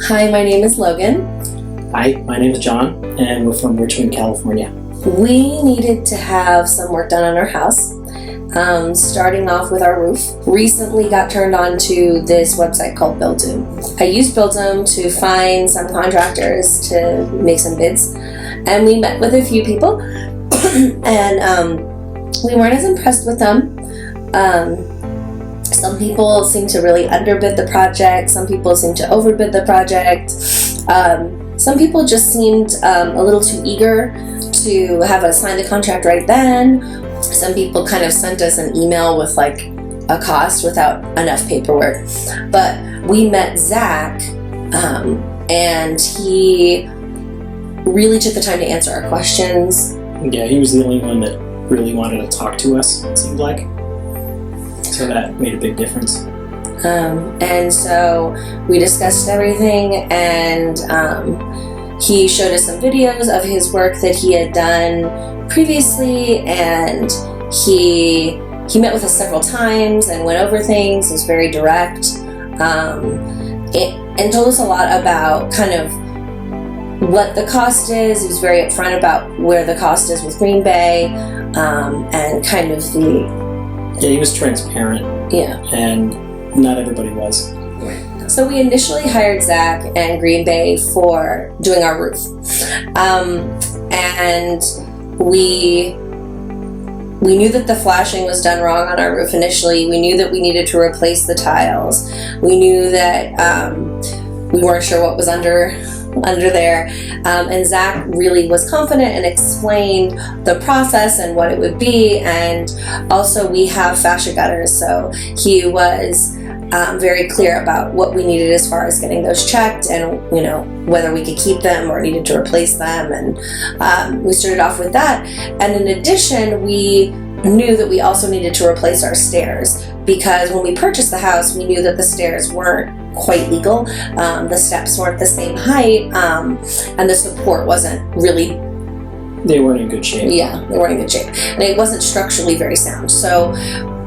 Hi, my name is Logan. Hi, my name is John, and we're from Richmond, California. We needed to have some work done on our house, starting off with our roof. Recently got turned on to this website called Buildoom. I used Buildoom to find some contractors to make some bids, and we met with a few people, and we weren't as impressed with them. Some people seem to really underbid the project. Some people seem to overbid the project. Some people just seemed a little too eager to have us sign the contract right then. Some people kind of sent us an email with like a cost without enough paperwork. But we met Zach, and he really took the time to answer our questions. Yeah, he was the only one that really wanted to talk to us, it seemed like. So that made a big difference. And so we discussed everything, and he showed us some videos of his work that he had done previously, and he met with us several times and went over things. He was very direct, and told us a lot about kind of what the cost is. He was very upfront about where the cost is with Green Bay, and kind of Yeah, he was transparent. Yeah. And not everybody was. So we initially hired Zach and Green Bay for doing our roof. And we knew that the flashing was done wrong on our roof initially. We knew that we needed to replace the tiles. We knew that we weren't sure what was under there, and Zach really was confident and explained the process and what it would be. And also we have fascia gutters, so he was very clear about what we needed as far as getting those checked, and whether we could keep them or needed to replace them. And we started off with that. And in addition, we knew that we also needed to replace our stairs, because when we purchased the house, we knew that the stairs weren't quite legal. The steps weren't the same height, and the support wasn't really... They weren't in good shape. Yeah, they weren't in good shape. And it wasn't structurally very sound. So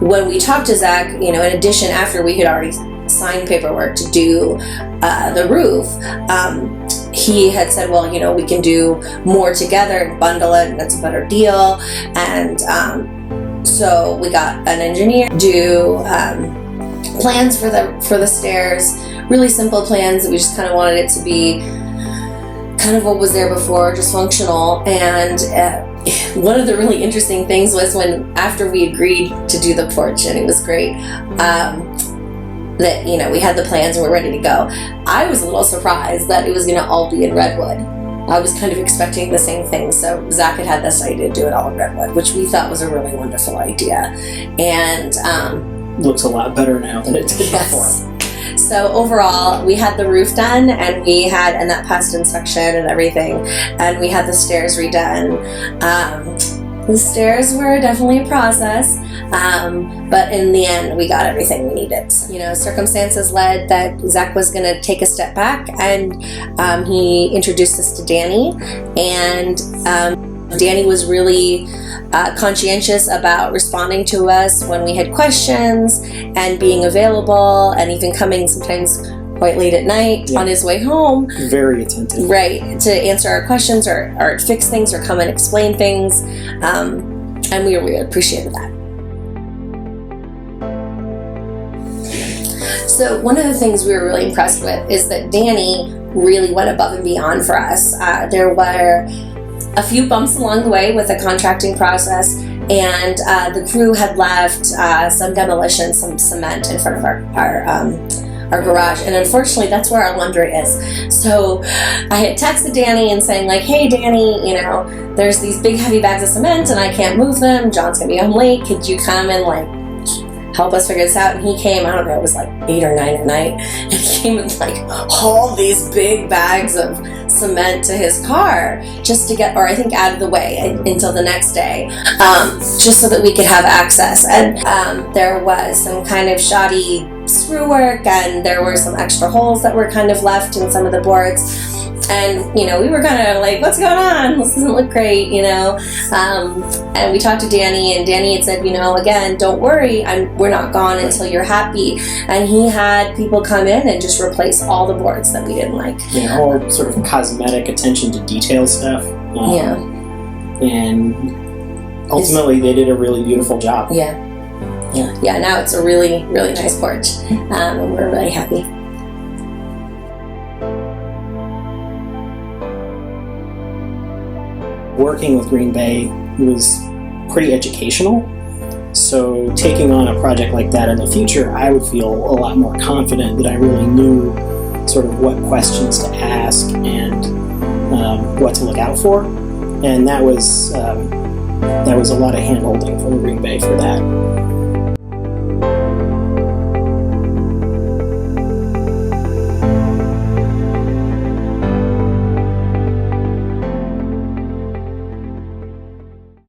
when we talked to Zach, in addition, after we had already signed paperwork to do the roof, he had said, well, we can do more together and bundle it, and that's a better deal. And so we got an engineer to do plans for the stairs, really simple plans that we just kind of wanted it to be kind of what was there before, just functional. And one of the really interesting things was when, after we agreed to do the porch, and it was great, that we had the plans and we're ready to go, I was a little surprised that it was going to all be in redwood. I was kind of expecting the same thing. So Zach had this idea to do it all in redwood, which we thought was a really wonderful idea. And looks a lot better now than it did before. So overall, we had the roof done, and that passed inspection and everything, and we had the stairs redone. The stairs were definitely a process, but in the end, we got everything we needed. Circumstances led that Zach was going to take a step back, and he introduced us to Danny, and Danny was really conscientious about responding to us when we had questions, and being available, and even coming sometimes quite late at night on his way home. Very attentive. Right, to answer our questions or fix things or come and explain things. And we really appreciated that. So one of the things we were really impressed with is that Danny really went above and beyond for us. There were a few bumps along the way with the contracting process, and the crew had left some demolition, some cement in front of our garage, and unfortunately that's where our laundry is. So I had texted Danny and saying like, hey Danny, there's these big heavy bags of cement and I can't move them. John's gonna be home late. Could you come and help us figure this out? And he came, I don't know, it was like 8 or 9 at night, and he came and hauled these big bags of cement to his car just to get, or I think out of the way until the next day, just so that we could have access. And there was some kind of shoddy screw work, and there were some extra holes that were kind of left in some of the boards. And, you know, we were kind of like, what's going on? This doesn't look great, you know. And we talked to Danny, and Danny had said, you know, again, don't worry, we're not gone until you're happy. And he had people come in and just replace all the boards that we didn't like. Yeah, all sort of cosmetic attention to detail stuff. Yeah. And ultimately, they did a really beautiful job. Yeah. Yeah, now it's a really, really nice porch. And we're really happy. Working with Green Bay was pretty educational. So taking on a project like that in the future, I would feel a lot more confident that I really knew sort of what questions to ask and what to look out for. And that was a lot of hand-holding from Green Bay for that.